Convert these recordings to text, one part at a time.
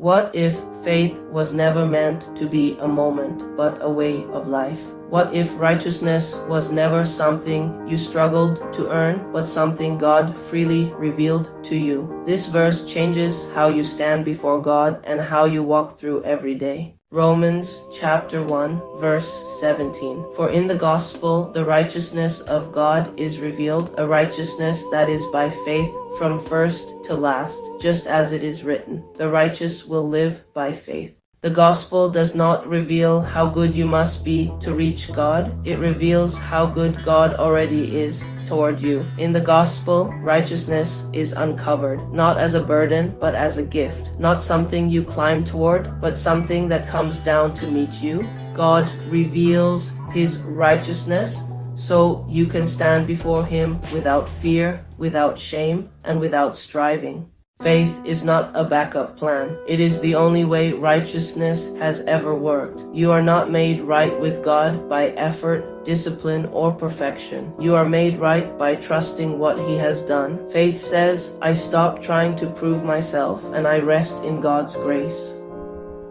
What if faith was never meant to be a moment, but a way of life? What if righteousness was never something you struggled to earn, but something God freely revealed to you? This verse changes how you stand before God and how you walk through every day. Romans chapter 1 verse 17. For in the gospel the righteousness of God is revealed, a righteousness that is by faith from first to last, just as it is written, the righteous will live by faith. The gospel does not reveal how good you must be to reach God. It reveals how good God already is toward you. In the gospel, righteousness is uncovered, not as a burden, but as a gift. Not something you climb toward, but something that comes down to meet you. God reveals His righteousness so you can stand before Him without fear, without shame, and without striving. Faith is not a backup plan. It is the only way righteousness has ever worked. You are not made right with God by effort, discipline, or perfection. You are made right by trusting what He has done. Faith says, I stop trying to prove myself and I rest in God's grace.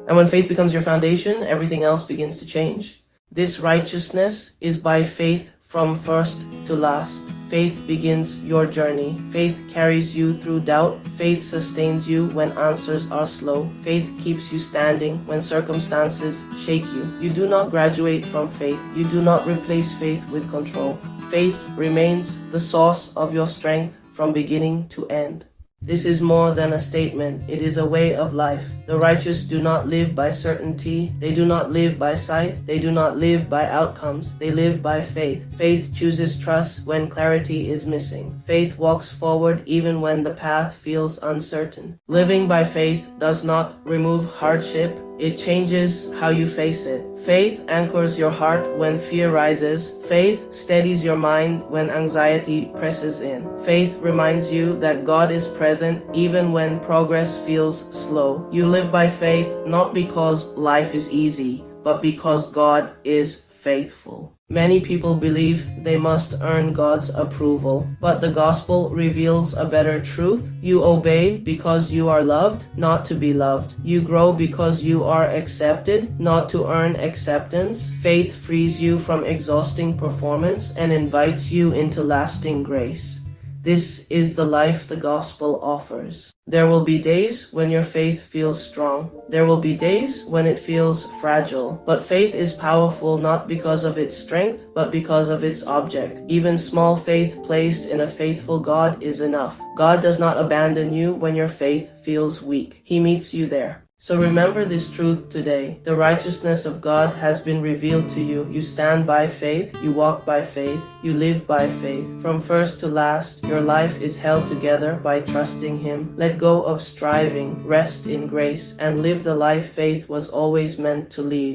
And when faith becomes your foundation, everything else begins to change. This righteousness is by faith from first to last. Faith begins your journey. Faith carries you through doubt. Faith sustains you when answers are slow. Faith keeps you standing when circumstances shake you. You do not graduate from faith. You do not replace faith with control. Faith remains the source of your strength from beginning to end. This is more than a statement. It is a way of life. The righteous do not live by certainty. They do not live by sight. They do not live by outcomes. They live by faith. Faith chooses trust when clarity is missing. Faith walks forward even when the path feels uncertain. Living by faith does not remove hardship. It changes how you face it. Faith anchors your heart when fear rises. Faith steadies your mind when anxiety presses in. Faith reminds you that God is present even when progress feels slow. You live by faith not because life is easy, but because God is faithful. Many people believe they must earn God's approval, but the gospel reveals a better truth. You obey because you are loved, not to be loved. You grow because you are accepted, not to earn acceptance. Faith frees you from exhausting performance and invites you into lasting grace. This is the life the gospel offers. There will be days when your faith feels strong. There will be days when it feels fragile. But faith is powerful not because of its strength, but because of its object. Even small faith placed in a faithful God is enough. God does not abandon you when your faith feels weak. He meets you there. So remember this truth today. The righteousness of God has been revealed to you. You stand by faith, you walk by faith, you live by faith. From first to last, your life is held together by trusting Him. Let go of striving, rest in grace, and live the life faith was always meant to lead.